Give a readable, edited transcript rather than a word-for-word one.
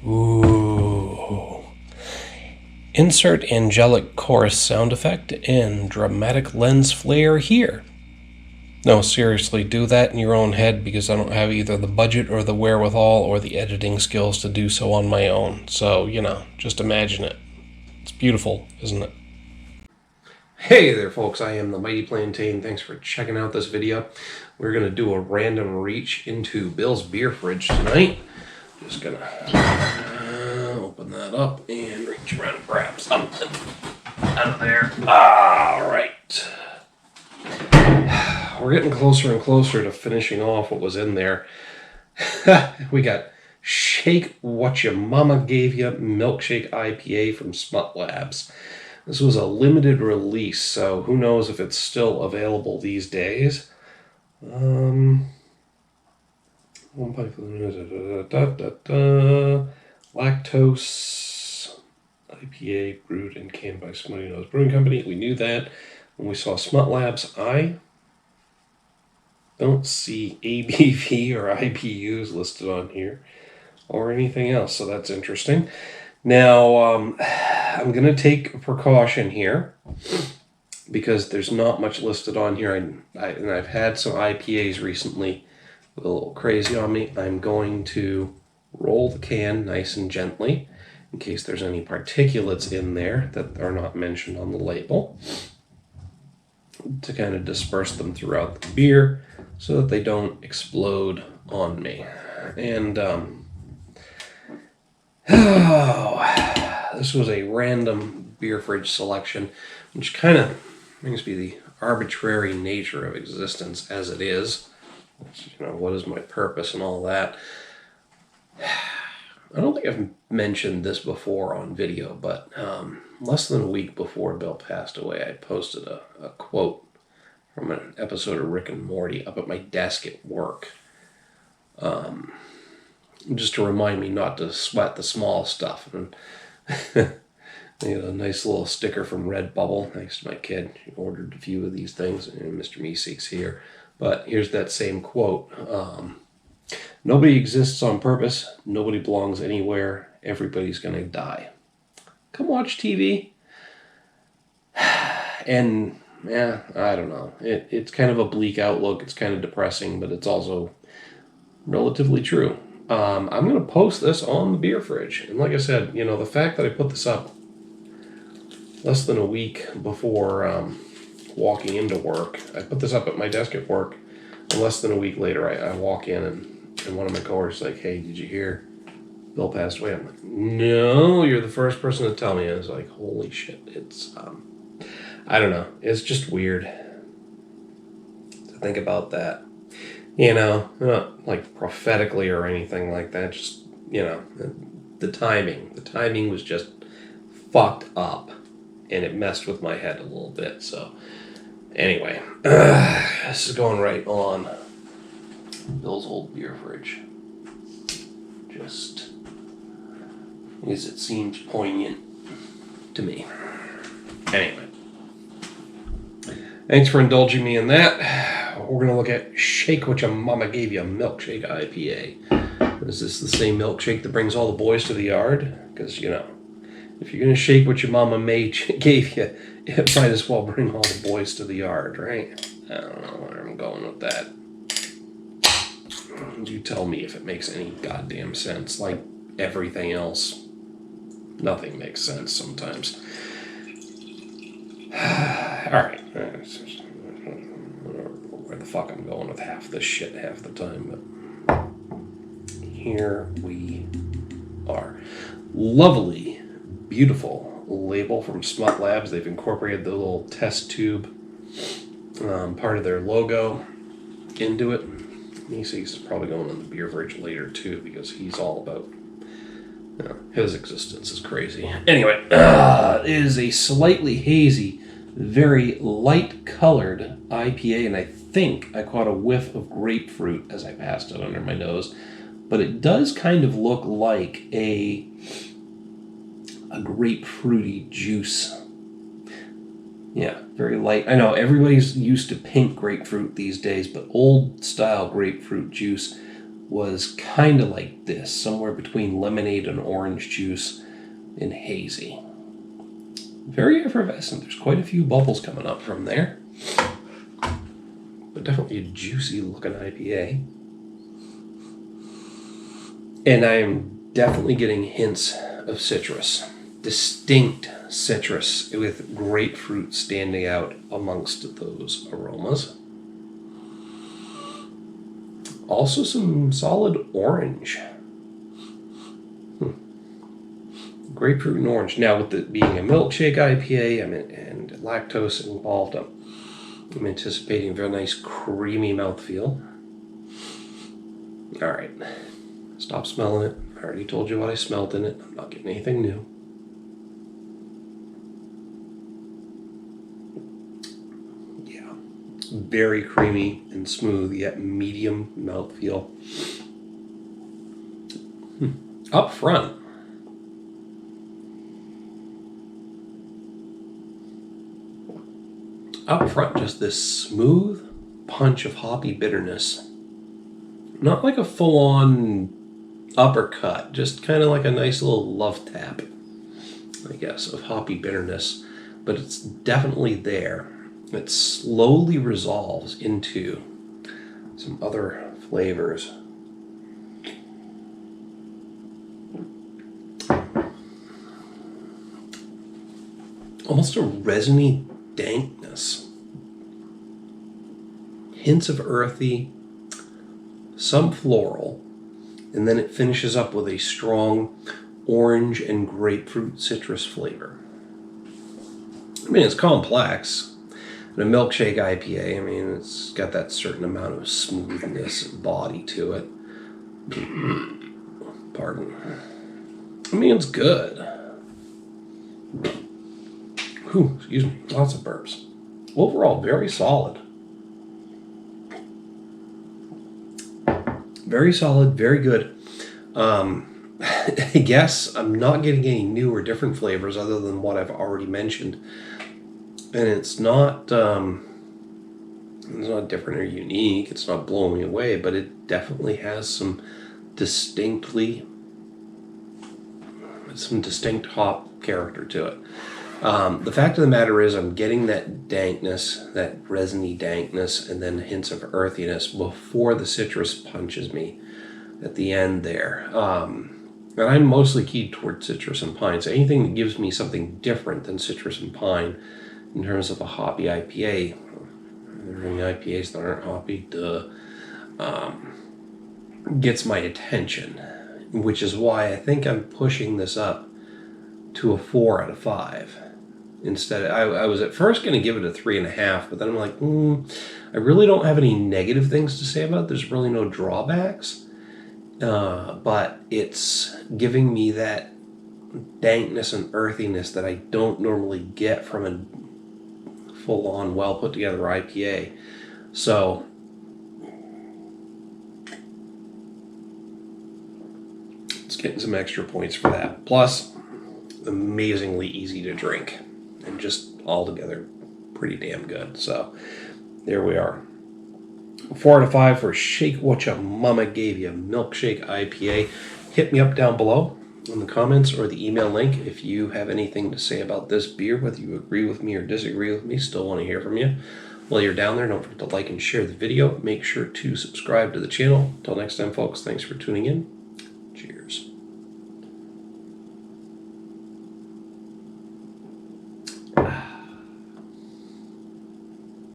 Ooh. Insert angelic chorus sound effect and dramatic lens flare here. No, seriously, do that in your own head because I don't have either the budget or the wherewithal or the editing skills to do so on my own. So, just imagine it. It's beautiful, isn't it? Hey there, folks. I am the Mighty Plantain. Thanks for checking out this video. We're going to do a random reach into Bill's beer fridge tonight. Just going to open that up and reach around and grab something out of there. All right. We're getting closer and closer to finishing off what was in there. We got Shake What Your Mama Gave You Milkshake IPA from Smuttlabs. This was a limited release, so who knows if it's still available these days. Lactose IPA brewed and canned by Smutty Nose Brewing Company. We knew that when we saw Smuttlabs. I don't see ABV or IBUs listed on here or anything else, so that's interesting. Now, I'm going to take a precaution here because there's not much listed on here, and I've had some IPAs recently a little crazy on me. I'm going to roll the can nice and gently in case there's any particulates in there that are not mentioned on the label to kind of disperse them throughout the beer so that they don't explode on me. And this was a random beer fridge selection, which kind of brings me the arbitrary nature of existence as it is. What is my purpose and all that. I don't think I've mentioned this before on video, but less than a week before Bill passed away, I posted a quote from an episode of Rick and Morty up at my desk at work. Just to remind me not to sweat the small stuff. And a nice little sticker from Redbubble, thanks to my kid. He ordered a few of these things, and Mr. Meeseek's here. But here's that same quote. Nobody exists on purpose. Nobody belongs anywhere. Everybody's going to die. Come watch TV. And, I don't know. It's kind of a bleak outlook. It's kind of depressing, but it's also relatively true. I'm going to post this on the beer fridge. And like I said, the fact that I put this up less than a week before walking into work, I put this up at my desk at work, and less than a week later, I walk in and one of my coworkers is like, "Hey, did you hear Bill passed away?" I'm like, "No, you're the first person to tell me." And it's like, holy shit. It's, I don't know. It's just weird to think about that. Not like prophetically or anything like that. Just, the timing. The timing was just fucked up, and it messed with my head a little bit. So, anyway, this is going right on Bill's old beer fridge. Just because it seems poignant to me. Anyway, thanks for indulging me in that. We're going to look at Shake What Your Mama Gave You Milkshake IPA. Is this the same milkshake that brings all the boys to the yard? Because, if you're going to shake what your mama gave you, it might as well bring all the boys to the yard, right? I don't know where I'm going with that. You tell me if it makes any goddamn sense. Like everything else, nothing makes sense sometimes. Alright. Where the fuck I'm going with half this shit half the time, but here we are. Lovely, beautiful label from Smuttlabs. They've incorporated the little test tube part of their logo into it. Meeseeks is probably going in the beer fridge later too, because he's all about his existence is crazy. Anyway, it is a slightly hazy, very light colored IPA, and I think I caught a whiff of grapefruit as I passed it under my nose, but it does kind of look like a grapefruity juice. Yeah, very light. I know everybody's used to pink grapefruit these days, but old style grapefruit juice was kind of like this, somewhere between lemonade and orange juice and hazy. Very effervescent. There's quite a few bubbles coming up from there. But definitely a juicy looking IPA. And I am definitely getting hints of citrus. Distinct citrus with grapefruit standing out amongst those aromas. Also some solid orange. Grapefruit and orange. Now with it being a milkshake IPA and lactose involved, I'm anticipating a very nice creamy mouthfeel. Alright, stop smelling it. I already told you what I smelled in it. I'm not getting anything new. Yeah, very creamy and smooth, yet medium mouthfeel. Up front, just this smooth punch of hoppy bitterness. Not like a full-on uppercut, just kind of like a nice little love tap, I guess, of hoppy bitterness. But it's definitely there. It slowly resolves into some other flavors. Almost a resiny dankness. Hints of earthy, some floral, and then it finishes up with a strong orange and grapefruit citrus flavor. I mean, it's complex. And a milkshake IPA, I mean, it's got that certain amount of smoothness and body to it. Pardon. I mean, it's good. Whew, excuse me, lots of burps. Overall, very solid. Very solid, very good. I guess I'm not getting any new or different flavors other than what I've already mentioned. And it's not different or unique. It's not blowing me away, but it definitely has some distinct hop character to it. The fact of the matter is I'm getting that dankness, that resiny dankness, and then hints of earthiness before the citrus punches me at the end there. And I'm mostly keyed toward citrus and pine, so anything that gives me something different than citrus and pine in terms of a hoppy IPA, there are any IPAs that aren't hoppy, gets my attention, which is why I think I'm pushing this up to a 4 out of 5. Instead, I was at first going to give it a 3.5, but then I'm like, I really don't have any negative things to say about it. There's really no drawbacks, but it's giving me that dankness and earthiness that I don't normally get from a full-on, well-put-together IPA. So it's getting some extra points for that. Plus, amazingly easy to drink and just altogether pretty damn good. So there we are. 4 out of 5 for Shake What Ya Mama Gave You Milkshake IPA. Hit me up down below in the comments or the email link if you have anything to say about this beer, whether you agree with me or disagree with me. Still want to hear from you. While you're down there, don't forget to like and share the video. Make sure to subscribe to the channel. Until next time, folks, thanks for tuning in. Cheers.